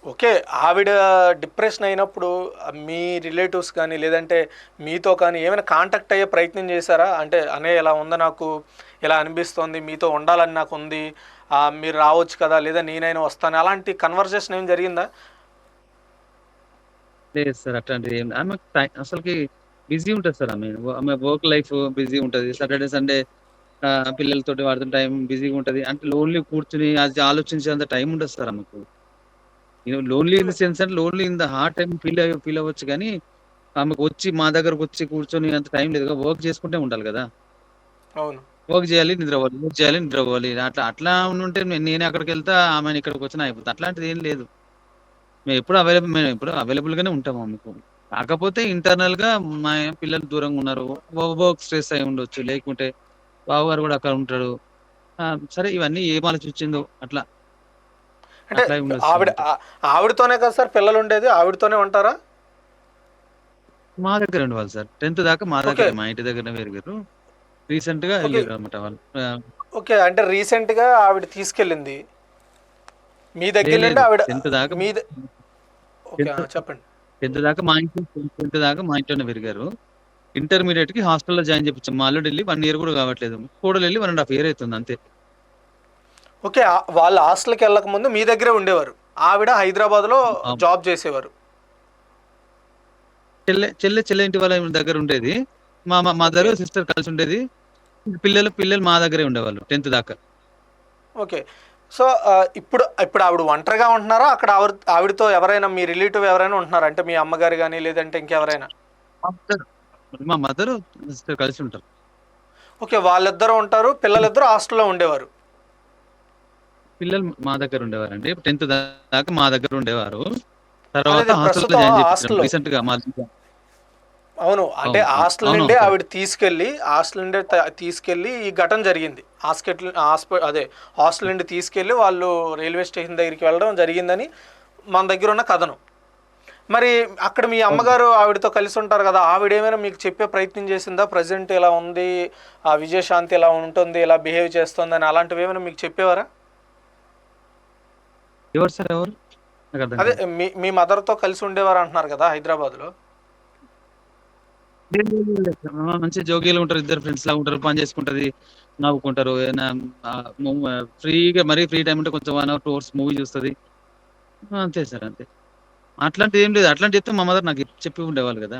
Okay. ఆవిడ depression అయినప్పుడు మీ relatives కానీ, లేదంటే మీతో కానీ ఏమైనా కాంటాక్ట్ అయ్యే ప్రయత్నం చేశారా? అంటే "అన్నయ్య ఇలా ఉంది నాకు, ఇలా అనిపిస్తోంది, మీతో ఉండాలని నాకుంది. మీరు రావచ్చు కదా! లేదా నేనైనా వస్తాను." అలాంటి కన్వర్జేషన్ ఏమి జరిగిందా? లేదు సార్ అట్లాంటిది ఏం ఆమెకు అసలుకి బిజీ ఉంటది సార్ ఆమె. ఆమె వర్క్ లైఫ్ బిజీ ఉంటది. సాటర్‌డే, సండే పిల్లలతోటి వాడితో టైం బిజీగా ఉంటది. అంటే లోన్లీ కూర్చొని అది ఆలోచించేంత టైం ఉండదు సార్ ఆమెకు. లోన్లీ ఇన్ ద సెన్స్ అంటే lonely in the heart time feel అవ్వచ్చు గానీ, ఆమెకొచ్చి మా దగ్గరకొచ్చి కూర్చొని అంత టైం లేదు కదా! వర్క్ చేసుకుంటే ఉండాలి గదా! అవును. వర్క్ జేయాలి, నిద్రపోవాలి. వర్క్ చేయాలి, నిద్రపోవాలి. అట్లా ఉండుంటే నేనే అక్కడికెళ్తా, ఆమెని ఇక్కడికొచ్చినా అయిపోతది. అట్లాంటిదేం లేదు. మేము ఎప్పుడు అవైలబుల్‌గానే ఉంటాము ఆమెకు. కాకపోతే ఇంటర్నల్‌గా మా పిల్లలు దూరంగున్నారు. వర్క్ స్ట్రెస్ అయ్యి ఉండొచ్చు. లేకుంటే బావగారు గూడా అక్కడ ఉంటాడు. సరే ఇవన్నీ ఏం ఆలోచించిందో అట్లా. అంటే అట్లా అయ్యుండొచ్చు సార్ ఆవిడ అంతే. ఆవిడతోనే కదా సార్ పిల్లలుండేది? ఆవిడతోనే ఉంటారా? మా దగ్గరే ఉండేవాళ్ళు సార్. 10థ్ దాకా మా ఓకే. దగ్గరే. మా ఇంటి దగ్గరనే పెరిగారు. రీసెంట్‌గా ఓకే. ఎళ్ళిర్రనమాట వాళ్ళు. ఓకే. అంటే రీసెంట్‌గా ఆవిడ తీసుకెళ్ళింది. మీ దగ్గర లేదు నుండి లేదు. ఆవిడ 10థ్ దాకా మీ ద ఓకే. 10థ్ చెప్పండి. 10థ్ దాకా మా ఇంట్లో 10థ్ దాకా మా ఇంట్లోనే పెరిగారు. ఇంటర్మీడియేట్‌కి హాస్టల్‌లో జాయిన్ చేపిచ్చాం. మా అల్లుడెళ్లి 1 ఇయర్ కూడా కావట్లేదు. కోడలెళ్లి 1 ½ ఇయర్ అయితుంది అంతే. ఓకే. వాళ్ళు హాస్టల్‌కెళ్ళకముందు మీ దగ్గరే ఉండేవారు. ఆవిడ హైదరాబాద్‌లో అవును. జాబ్ చేసేవారు. చెల్లె ఇంటి వాళ్ళ దగ్గర ఉండేది. మా ఓకే. మదర్, సిస్టర్ కలిసి ఉండేది. పిల్లలు మా దగ్గరే ఉండేవాళ్ళు 10థ్ దాకా. ఓకే. సో, ఇప్పుడు ఇప్పుడు ఆవిడ ఒంటరిగా ఉంటున్నారా? అక్కడ ఆవిడతో ఎవరైనా మీ రిలేటివ్ ఎవరైనా ఉంటున్నారా? అంటే మీ అమ్మగారు గాని, లేదంటే ఇంకెవరైనా? మా మదర్ మా మదరు, సిస్టర్ కలిసి ఉంటారు. ఓకే. వాళ్ళిద్దరూ ఉంటారు. పిల్లలిద్దరూ హాస్టల్‌లో ఉండేవారు. పిల్లలు మా దగ్గర ఉండేవారండి. 10థ్ దాకా మా దగ్గర ఉండేవారు. తర్వాత అదే హాస్టల్‌లో ప్రస్తుతం జాయిన్ చేపించాం. హాస్టల్‌లో. రీసెంట్‌గా అవును. అంటే అవును. అవును. హాస్టల్ నుండే అవునవును సార్. హాస్టల్ నుండే తీసుకెళ్ళి ఈ ఘటన జరిగింది. అదే హాస్టల్ నుండి తీసుకెళ్ళి వాళ్ళు రైల్వే స్టేషన్ దగ్గరికి వెళ్ళడం జరిగిందని మన దగ్గర ఉన్న కథనం. మరి అక్కడ మీ అవును. అమ్మగారు ఆవిడతో కలిసి ఉంటారు కదా! ఆవిడేమైనా మీకు చెప్పే ప్రయత్నం చేసిందా? ప్రెజెంట్ ఇలా ఉంది. విజయశాంతి ఇలా ఉంటుంది. ఇలా బిహేవ్ చేస్తుందని అలాంటివేమైనా మీకు చెప్పేవారా? ఎవరు సార్ ఎవరు? నాకర్థం అదే కాలేదు. మీ మదర్‌తో కలిసి ఉండేవారు అంటున్నారు కదా! హైదరాబాద్‌లో. లేదు. మంచిగా జోవియల్‌గా ఉంటారు. ఇద్దరు ఫ్రెండ్స్ లాగా ఉంటారు. పని చేసుకుంటది. నవ్వుకుంటారు. ఏదైనా ఆహ్, ము ఫ్రీగా మరీ ఫ్రీ టైమ్ ఉంటే కొంచెం 1 అవర్, 2 అవర్స్ మూవీ చూస్తది. అంతే సార్ అంతే. అట్లాంటిదేం లేదు. అట్లాంటివి చెప్తే మా మదర్ నాకు చెప్పి ఉండేవాళ్ళు గదా!